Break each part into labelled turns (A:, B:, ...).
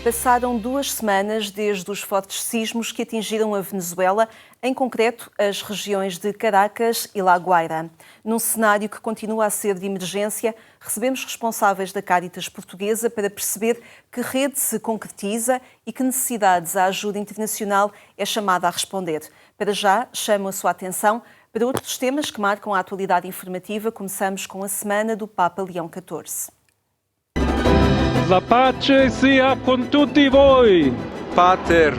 A: Passaram 2 semanas desde os fortes sismos que atingiram a Venezuela, em concreto as regiões de Caracas e La Guaira. Num cenário que continua a ser de emergência, recebemos responsáveis da Cáritas Portuguesa para perceber que rede se concretiza e que necessidades a ajuda internacional é chamada a responder. Para já, chamo a sua atenção para outros temas que marcam a atualidade informativa. Começamos com a Semana do Papa Leão XIV.
B: La pace sia con tutti voi.
C: Pater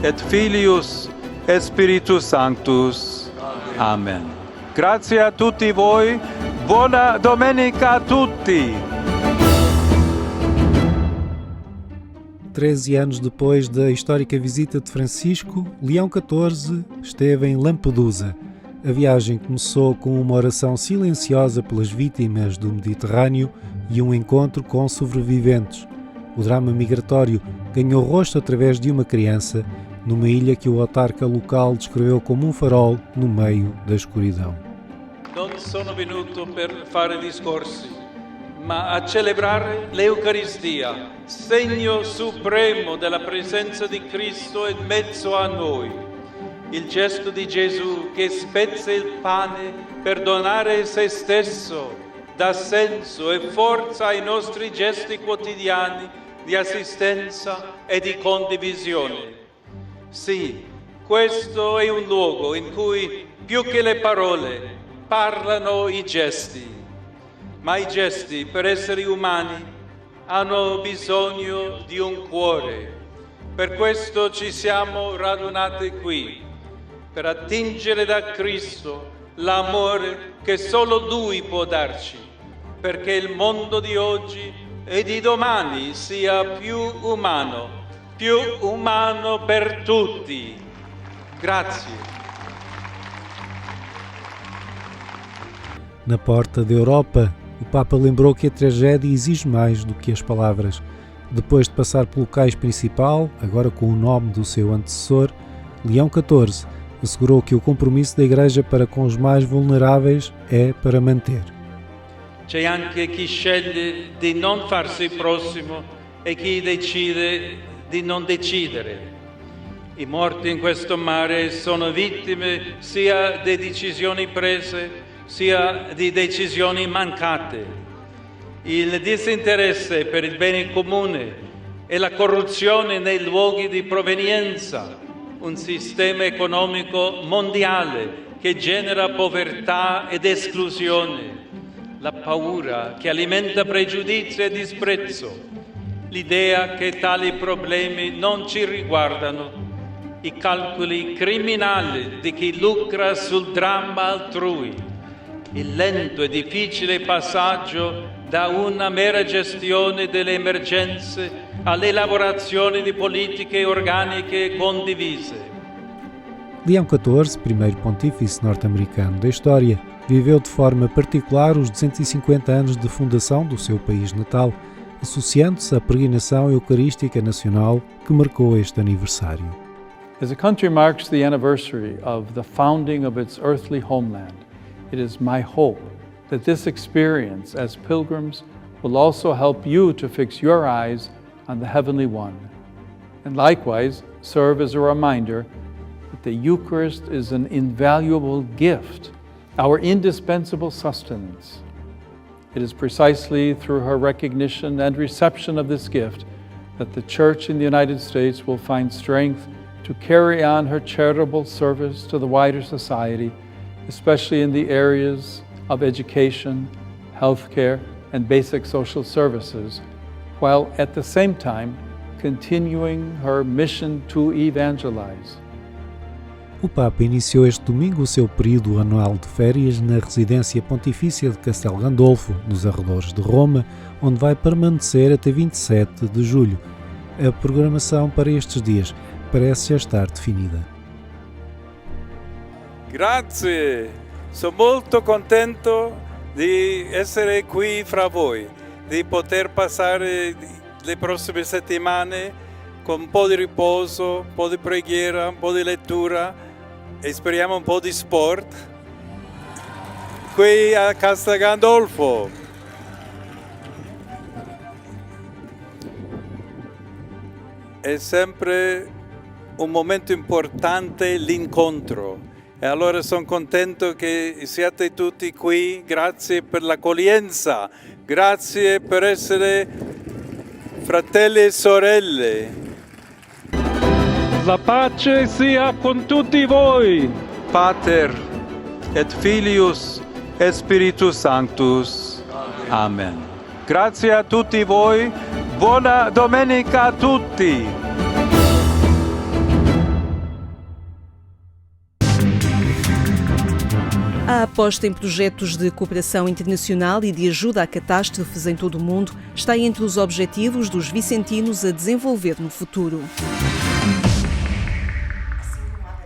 C: et Filius et Spiritus Sanctus. Amen. Grazie a tutti voi. Buona domenica a tutti.
D: 13 anos depois da histórica visita de Francisco, Leão XIV esteve em Lampedusa. A viagem começou com uma oração silenciosa pelas vítimas do Mediterrâneo e um encontro com sobreviventes. O drama migratório ganhou rosto através de uma criança numa ilha que o autarca local descreveu como um farol no meio da escuridão.
C: Non sono venuto per fare discorsi, ma a celebrare l'Eucaristia, segno supremo della presenza di Cristo in mezzo a noi. Il gesto di Gesù che spezza il pane per donare se stesso dà senso e forza ai nostri gesti quotidiani di assistenza e di condivisione. Sì, questo è un luogo in cui più che le parole parlano i gesti, ma i gesti per esseri umani hanno bisogno di un cuore. Per questo ci siamo radunati qui, per attingere da Cristo l'amore che solo Lui può darci, perché il mondo di oggi e di domani sia più umano per tutti. Grazie.
D: Na porta da Europa, o Papa lembrou que a tragédia exige mais do que as palavras. Depois de passar pelo cais principal, agora com o nome do seu antecessor, Leão XIV assegurou que o compromisso da Igreja para com os mais vulneráveis é para manter.
C: C'è anche chi sceglie di non farsi prossimo e chi decide di non decidere. I morti in questo mare sono vittime sia di decisioni prese sia di decisioni mancate. Il disinteresse per il bene comune e la corruzione nei luoghi di provenienza, un sistema economico mondiale che genera povertà ed esclusione, la paura che alimenta pregiudizio e disprezzo, l'idea che tali problemi non ci riguardano, i calcoli criminali di chi lucra sul dramma altrui, il lento e difficile passaggio da una mera gestione delle emergenze all'elaborazione di politiche organiche condivise.
D: Leão XIV, primeiro pontífice norte-americano da história, viveu de forma particular os 250 anos de fundação do seu país natal, associando-se à peregrinação eucarística nacional que marcou este aniversário.
E: As a country marks the anniversary of the founding of its earthly homeland, it is my hope that this experience as pilgrims will also help you to fix your eyes on the Heavenly One, and likewise serve as a reminder that the Eucharist is an invaluable gift, our indispensable sustenance. It is precisely through her recognition and reception of this gift that the Church in the United States will find strength to carry on her charitable service to the wider society, especially in the areas of education, healthcare, and basic social services, while at the same time continuing her mission to evangelize.
D: O Papa iniciou este domingo o seu período anual de férias na residência pontifícia de Castel Gandolfo, nos arredores de Roma, onde vai permanecer até 27 de julho. A programação para estes dias parece já estar definida.
C: Grazie, sono molto contento di essere qui fra voi, di poter passare le prossime settimane con un po' di riposo, un po' di preghiera, un po' di lettura e speriamo un po' di sport qui a Castel Gandolfo. è sempre un momento importante l'incontro e allora sono contento che siate tutti qui, grazie per l'accoglienza, grazie per essere fratelli e sorelle.
B: La pace sia con tutti voi.
C: Pater et Filius et Spiritus Sanctus. Amen. Grazie a tutti voi, buona domenica a tutti.
A: A aposta em projetos de cooperação internacional e de ajuda a catástrofes em todo o mundo está entre os objetivos dos vicentinos a desenvolver no futuro.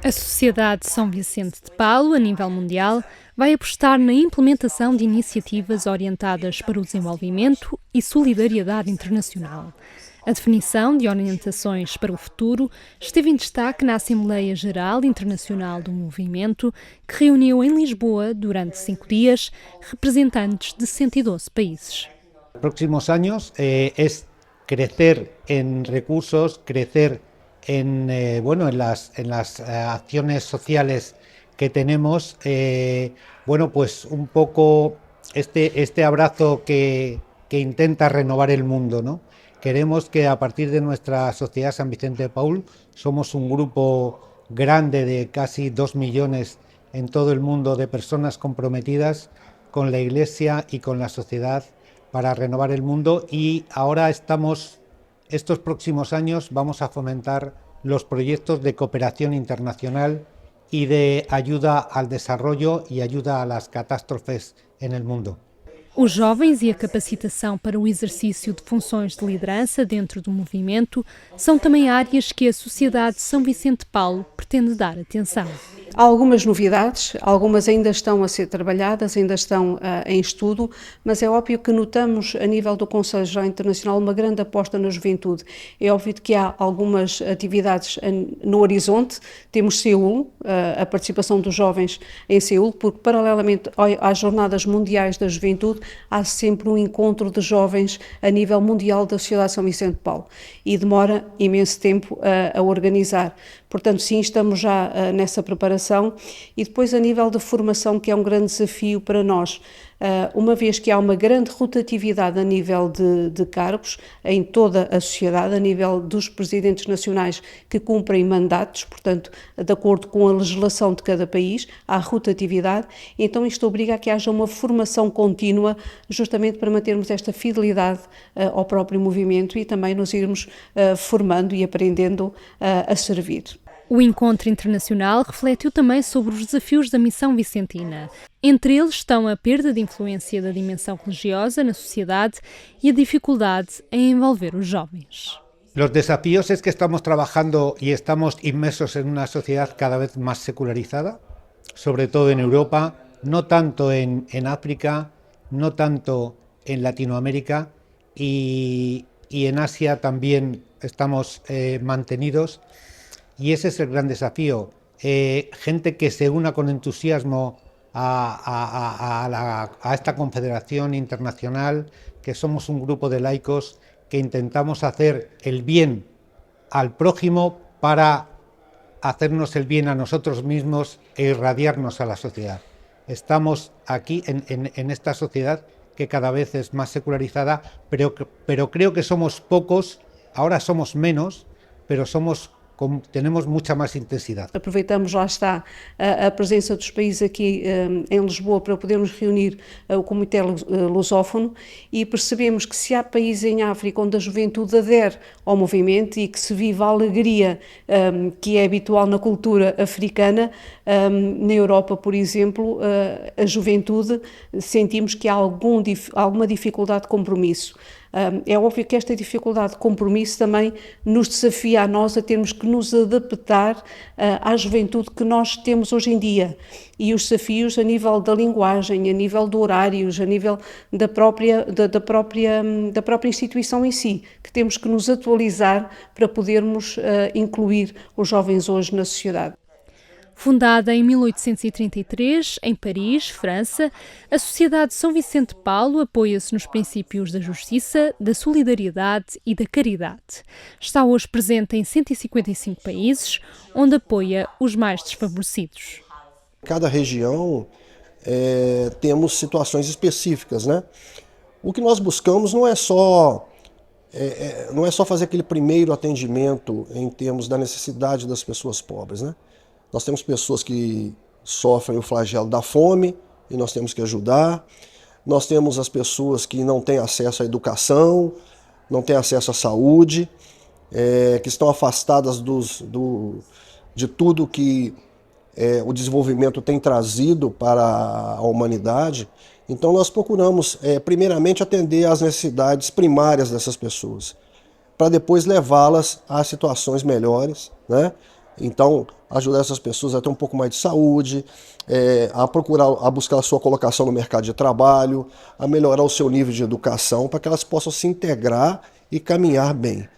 F: A Sociedade São Vicente de Paulo, a nível mundial, vai apostar na implementação de iniciativas orientadas para o desenvolvimento e solidariedade internacional. A definição de orientações para o futuro esteve em destaque na Assembleia Geral Internacional do Movimento, que reuniu em Lisboa, durante 5 dias, representantes de 112 países.
G: Próximos años es crecer en recursos, crecer en las acciones sociales que tenemos, pues un poco este abrazo que intenta renovar el mundo, ¿no? Queremos que a partir de nuestra Sociedad San Vicente de Paúl, somos un grupo grande de casi 2 millones en todo el mundo de personas comprometidas con la Iglesia y con la sociedad para renovar el mundo, y ahora estos próximos años vamos a fomentar los proyectos de cooperación internacional y de ayuda al desarrollo y ayuda a las catástrofes en el mundo.
F: Os jovens e a capacitação para o exercício de funções de liderança dentro do movimento são também áreas que a Sociedade São Vicente de Paulo pretende dar atenção.
H: Há algumas novidades, algumas ainda estão a ser trabalhadas, ainda estão em estudo, mas é óbvio que notamos a nível do Conselho Geral Internacional uma grande aposta na juventude. É óbvio que há algumas atividades no horizonte, temos Seul, a participação dos jovens em Seul, porque paralelamente às Jornadas Mundiais da Juventude, há sempre um encontro de jovens a nível mundial da Sociedade São Vicente de Paulo e demora imenso tempo a organizar. Portanto, sim, estamos já nessa preparação, e depois a nível de formação, que é um grande desafio para nós, uma vez que há uma grande rotatividade a nível de cargos em toda a sociedade, a nível dos presidentes nacionais que cumprem mandatos, portanto, de acordo com a legislação de cada país, há rotatividade, então isto obriga a que haja uma formação contínua, justamente para mantermos esta fidelidade ao próprio movimento e também nos irmos formando e aprendendo a servir.
F: O encontro internacional refletiu também sobre os desafios da missão vicentina. Entre eles estão a perda de influência da dimensão religiosa na sociedade e a dificuldade em envolver os jovens.
G: Los desafíos es que estamos trabajando y estamos inmersos en una sociedad cada vez más secularizada, sobre todo en Europa, no tanto en África, no tanto en Latinoamérica, y en Asia también estamos mantenidos. Y ese es el gran desafío, gente que se una con entusiasmo a esta confederación internacional, que somos un grupo de laicos que intentamos hacer el bien al prójimo para hacernos el bien a nosotros mismos e irradiarnos a la sociedad. Estamos aquí en esta sociedad que cada vez es más secularizada, pero creo que somos pocos, ahora somos menos, pero tenemos mucha más intensidade.
H: Aproveitamos, lá está, a presença dos países aqui em Lisboa para podermos reunir o Comitê Lusófono, e percebemos que se há países em África onde a juventude adere ao movimento e que se vive a alegria que é habitual na cultura africana, na Europa, por exemplo, a juventude, sentimos que há alguma dificuldade de compromisso. É óbvio que esta dificuldade de compromisso também nos desafia a nós a termos que nos adaptar à juventude que nós temos hoje em dia, e os desafios a nível da linguagem, a nível de horários, a nível da própria instituição em si, que temos que nos atualizar para podermos incluir os jovens hoje na sociedade.
F: Fundada em 1833, em Paris, França, a Sociedade São Vicente de Paulo apoia-se nos princípios da justiça, da solidariedade e da caridade. Está hoje presente em 155 países, onde apoia os mais desfavorecidos.
I: Cada região temos situações específicas, né? O que nós buscamos não é só fazer aquele primeiro atendimento em termos da necessidade das pessoas pobres, né? Nós temos pessoas que sofrem o flagelo da fome e nós temos que ajudar. Nós temos as pessoas que não têm acesso à educação, não têm acesso à saúde, que estão afastadas de tudo que o desenvolvimento tem trazido para a humanidade. Então nós procuramos, primeiramente, atender às necessidades primárias dessas pessoas, para depois levá-las a situações melhores, né? Então, ajudar essas pessoas a ter um pouco mais de saúde, a buscar a sua colocação no mercado de trabalho, a melhorar o seu nível de educação, para que elas possam se integrar e caminhar bem.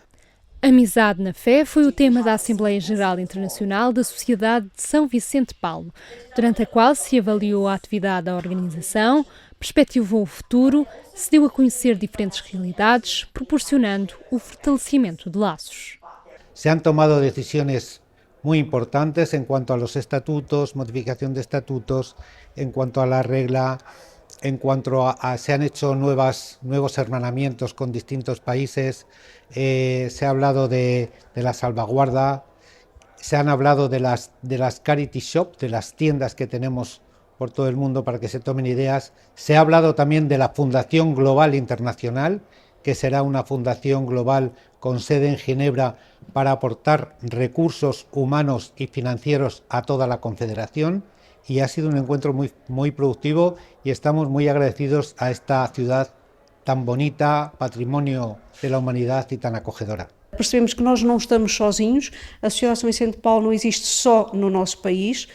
F: Amizade na Fé foi o tema da Assembleia Geral Internacional da Sociedade de São Vicente de Paulo, durante a qual se avaliou a atividade da organização, perspectivou o futuro, se deu a conhecer diferentes realidades, proporcionando o fortalecimento de laços.
G: Se han tomado decisiones muy importantes en cuanto a los estatutos, modificación de estatutos, en cuanto a la regla, en cuanto a se han hecho nuevos hermanamientos con distintos países, se ha hablado de la salvaguarda, se han hablado de las charity shop, de las tiendas que tenemos por todo el mundo para que se tomen ideas. Se ha hablado también de la Fundación Global Internacional, que será una fundación global con sede en Ginebra para aportar recursos humanos y financieros a toda la Confederación, y ha sido un encuentro muy productivo y estamos muy agradecidos a esta ciudad tan bonita, patrimonio de la humanidad y tan acogedora.
H: Percebemos que nós não estamos sozinhos, a Sociedade São Vicente de Paulo não existe só no nosso país,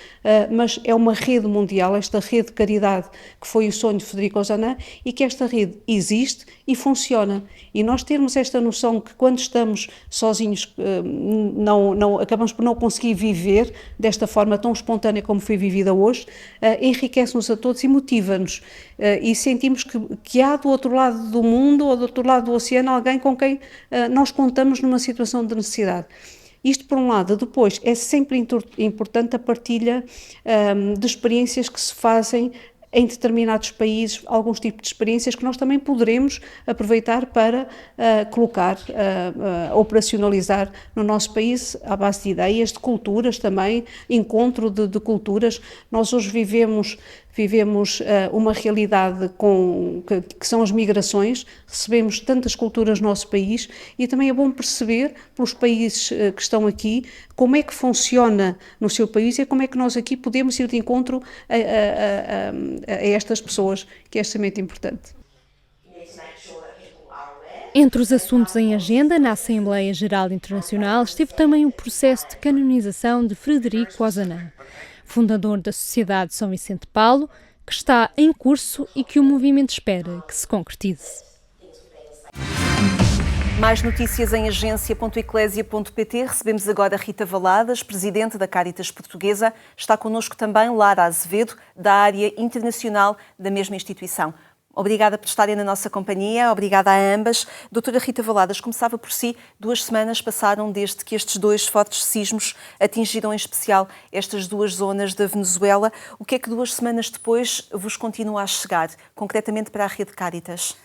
H: mas é uma rede mundial, esta rede de caridade que foi o sonho de Federico Ozanam, e que esta rede existe e funciona. E nós termos esta noção que quando estamos sozinhos acabamos por não conseguir viver desta forma tão espontânea como foi vivida hoje, enriquece-nos a todos e motiva-nos. E sentimos que há do outro lado do mundo ou do outro lado do oceano alguém com quem nós contamos numa situação de necessidade. Isto por um lado. Depois é sempre importante a partilha de experiências que se fazem em determinados países, alguns tipos de experiências que nós também poderemos aproveitar para colocar, operacionalizar no nosso país à base de ideias, de culturas também, encontro de culturas. Nós hoje vivemos uma realidade que são as migrações, recebemos tantas culturas no nosso país e também é bom perceber pelos países que estão aqui como é que funciona no seu país e como é que nós aqui podemos ir de encontro a estas pessoas, que é extremamente importante.
F: Entre os assuntos em agenda na Assembleia Geral Internacional esteve também o processo de canonização de Frederico Ozanam, fundador da Sociedade São Vicente de Paulo, que está em curso e que o movimento espera que se concretize.
A: Mais notícias em agência.eclésia.pt. Recebemos agora Rita Valadas, presidente da Caritas Portuguesa. Está connosco também Lara Azevedo, da área internacional da mesma instituição. Obrigada por estarem na nossa companhia, obrigada a ambas. Doutora Rita Valadas, começava por si. 2 semanas passaram desde que estes 2 fortes sismos atingiram em especial estas 2 zonas da Venezuela. O que é que 2 semanas depois vos continua a chegar, concretamente para a rede Caritas?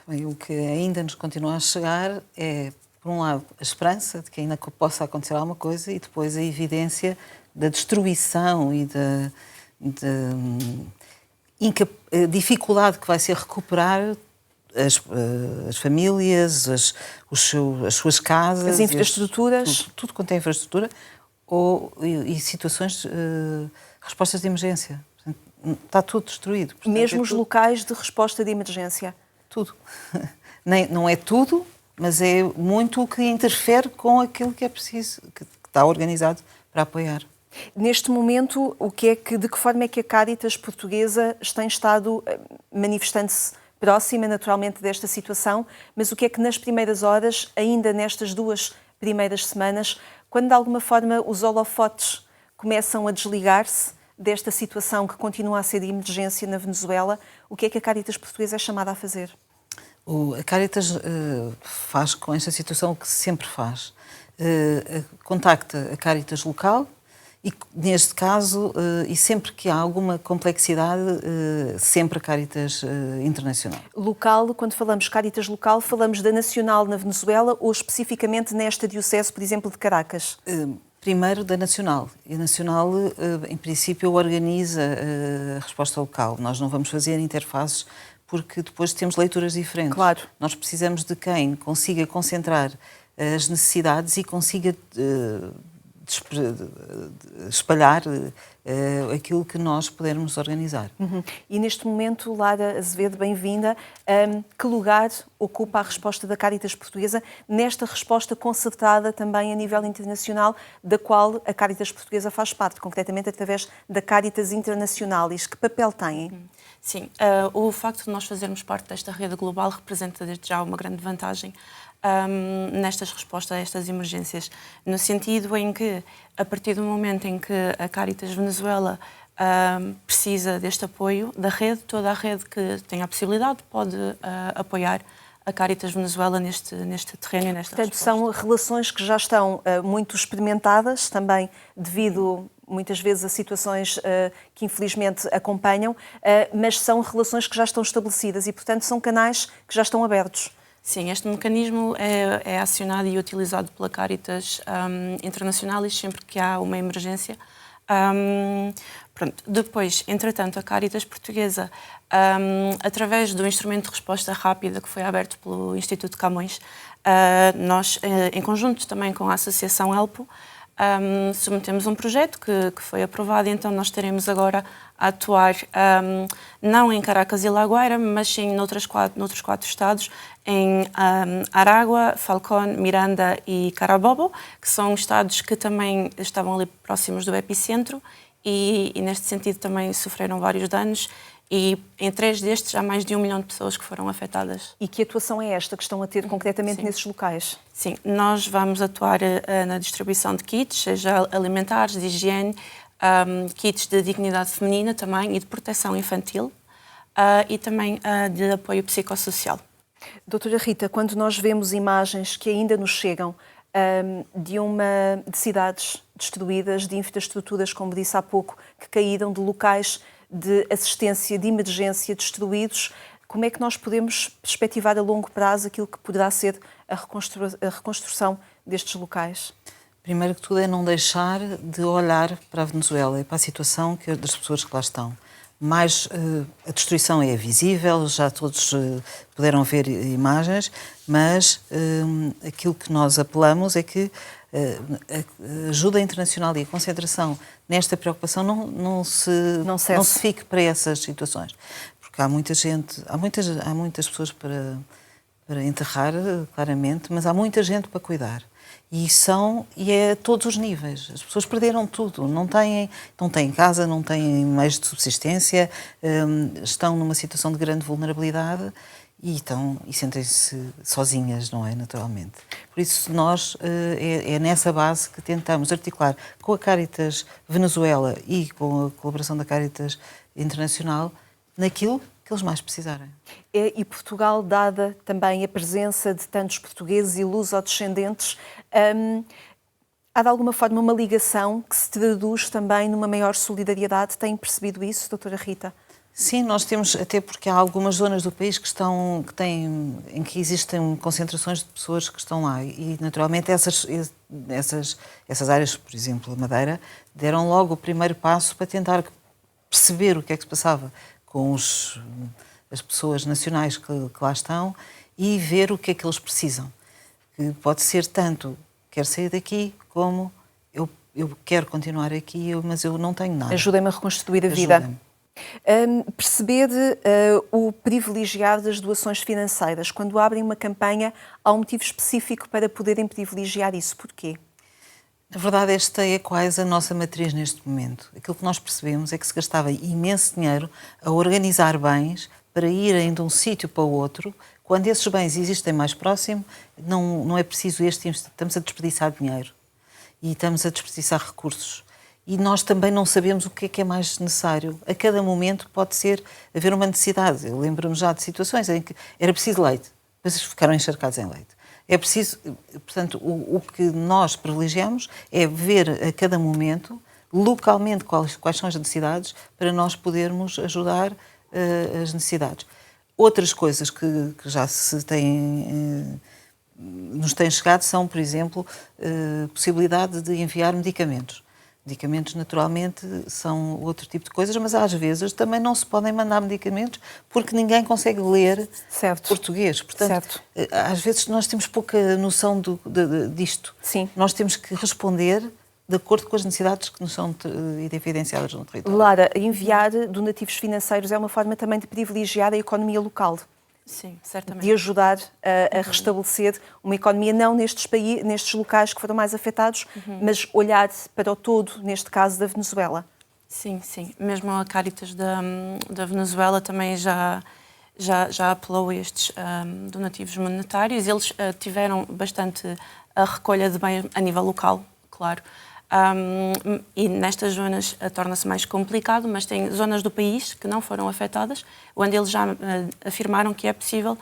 J: Bem, o que ainda nos continua a chegar é, por um lado, a esperança de que ainda possa acontecer alguma coisa e depois a evidência da destruição e da dificuldade que vai ser recuperar as famílias, as suas casas,
A: as infraestruturas,
J: tudo quanto é infraestrutura, e situações, respostas de emergência. Portanto, está tudo destruído. Portanto,
A: mesmo os locais de resposta de emergência?
J: Tudo. Não é tudo, mas é muito o que interfere com aquilo que é preciso, que está organizado para apoiar.
A: Neste momento, de que forma é que a Caritas Portuguesa tem estado manifestando-se próxima, naturalmente, desta situação, mas o que é que nas primeiras horas, ainda nestas 2 primeiras semanas, quando de alguma forma os holofotes começam a desligar-se desta situação que continua a ser de emergência na Venezuela. O que é que a Cáritas Portuguesa é chamada a fazer?
J: A Cáritas faz com esta situação o que sempre faz. Contacta a Cáritas local e, neste caso, e sempre que há alguma complexidade, sempre a Cáritas internacional.
A: Local, quando falamos Cáritas local, falamos da nacional na Venezuela ou especificamente nesta diocese, por exemplo, de Caracas?
J: Primeiro da nacional. E a nacional, em princípio, organiza a resposta local. Nós não vamos fazer interfaces porque depois temos leituras diferentes.
A: Claro.
J: Nós precisamos de quem consiga concentrar as necessidades e consiga espalhar aquilo que nós pudermos organizar.
A: E neste momento, Lara Azevedo, bem-vinda. Que lugar ocupa a resposta da Cáritas Portuguesa nesta resposta concertada também a nível internacional, da qual a Cáritas Portuguesa faz parte, concretamente através da Cáritas Internacionalis? Que papel têm?
K: Sim, o facto de nós fazermos parte desta rede global representa desde já uma grande vantagem nestas respostas a estas emergências, no sentido em que, a partir do momento em que a Cáritas Venezuela precisa deste apoio da rede, toda a rede que tem a possibilidade pode apoiar a Cáritas Venezuela neste terreno e nesta
A: Portanto,
K: resposta.
A: são relações que já estão muito experimentadas, também devido muitas vezes a situações que infelizmente acompanham, mas são relações que já estão estabelecidas e, portanto, são canais que já estão abertos.
K: Sim, este mecanismo é acionado e utilizado pela Cáritas Internacionalis sempre que há uma emergência. Depois, entretanto, a Cáritas Portuguesa, através do instrumento de resposta rápida que foi aberto pelo Instituto Camões, nós, em conjunto também com a Associação ELPO, submetemos um projeto que foi aprovado e então nós estaremos agora a atuar não em Caracas e La Guaira, mas sim noutros quatro estados, em Aragua, Falcón, Miranda e Carabobo, que são estados que também estavam ali próximos do epicentro e neste sentido também sofreram vários danos. E em 3 destes há mais de 1 milhão de pessoas que foram afetadas.
A: E que atuação é esta que estão a ter concretamente nesses locais?
K: Sim, nós vamos atuar na distribuição de kits, seja alimentares, de higiene, kits de dignidade feminina também e de proteção infantil e também de apoio psicossocial.
A: Doutora Rita, quando nós vemos imagens que ainda nos chegam de cidades destruídas, de infraestruturas, como disse há pouco, que caíram, de locais de assistência de emergência destruídos, como é que nós podemos perspectivar a longo prazo aquilo que poderá ser a reconstrução destes locais?
J: Primeiro que tudo é não deixar de olhar para a Venezuela e para a situação das pessoas que lá estão. Mais a destruição é visível, já todos puderam ver imagens, mas aquilo que nós apelamos é que a ajuda internacional e a concentração nesta preocupação não se fique para essas situações. Porque há muita gente, há muitas pessoas para enterrar, claramente, mas há muita gente para cuidar. E é a todos os níveis. As pessoas perderam tudo, não têm casa, não têm meios de subsistência, estão numa situação de grande vulnerabilidade e sentem-se sozinhas, não é? Naturalmente. Por isso, nós é nessa base que tentamos articular com a Cáritas Venezuela e com a colaboração da Cáritas Internacional naquilo que eles mais precisarem.
A: E Portugal, dada também a presença de tantos portugueses e luso-descendentes, há de alguma forma uma ligação que se traduz também numa maior solidariedade? Tem percebido isso, doutora Rita?
J: Sim, nós temos, até porque há algumas zonas do país em que existem concentrações de pessoas que estão lá e naturalmente essas áreas, por exemplo, a Madeira, deram logo o primeiro passo para tentar perceber o que é que se passava com as pessoas nacionais que lá estão e ver o que é que eles precisam. Que pode ser tanto, quero sair daqui, como eu quero continuar aqui, mas eu não tenho nada.
A: Ajudem-me a reconstruir a vida. Perceber o privilegiar das doações financeiras. Quando abrem uma campanha, há um motivo específico para poderem privilegiar isso. Porquê?
J: Na verdade, esta é quase a nossa matriz neste momento. Aquilo que nós percebemos é que se gastava imenso dinheiro a organizar bens para irem de um sítio para o outro. Quando esses bens existem mais próximo, não é preciso estamos a desperdiçar dinheiro e estamos a desperdiçar recursos. e nós também não sabemos o que é mais necessário. A cada momento pode haver uma necessidade. Eu lembro-me já de situações em que era preciso leite, depois ficaram encharcados em leite. É preciso, portanto, o que nós privilegiamos é ver a cada momento, localmente, quais são as necessidades para nós podermos ajudar as necessidades. Outras coisas que já nos têm chegado são, por exemplo, a possibilidade de enviar medicamentos. Medicamentos, naturalmente, são outro tipo de coisas, mas às vezes também não se podem mandar medicamentos porque ninguém consegue ler português. Portanto, às vezes nós temos pouca noção disto.
A: Sim.
J: Nós temos que responder de acordo com as necessidades que nos são evidenciadas no território.
A: Lara, enviar donativos financeiros é uma forma também de privilegiar a economia local.
K: Sim, certamente.
A: De ajudar a restabelecer uma economia, não nestes locais que foram mais afetados, mas olhar para o todo, neste caso, da Venezuela.
K: Sim, sim. Mesmo a Caritas da Venezuela também já apelou a estes donativos monetários. Eles tiveram bastante a recolha de bens a nível local, claro. E nestas zonas torna-se mais complicado, mas tem zonas do país que não foram afetadas, onde eles já afirmaram que é possível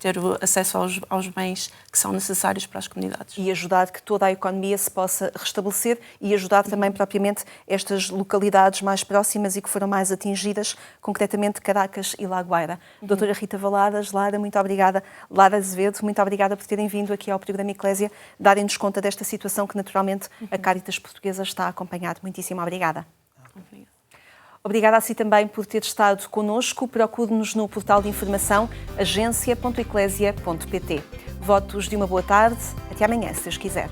K: ter o acesso aos bens que são necessários para as comunidades.
A: E ajudar que toda a economia se possa restabelecer e ajudar também propriamente estas localidades mais próximas e que foram mais atingidas, concretamente Caracas e La Guaira. Doutora Rita Valadas, Lara, muito obrigada. Lara Azevedo, muito obrigada por terem vindo aqui ao programa Eclésia, darem-nos conta desta situação que naturalmente a Caritas Portuguesa está a acompanhar. Muitíssimo obrigada. Obrigada a si também por ter estado connosco. Procure-nos no portal de informação agência.eclésia.pt. Votos de uma boa tarde. Até amanhã, se Deus quiser.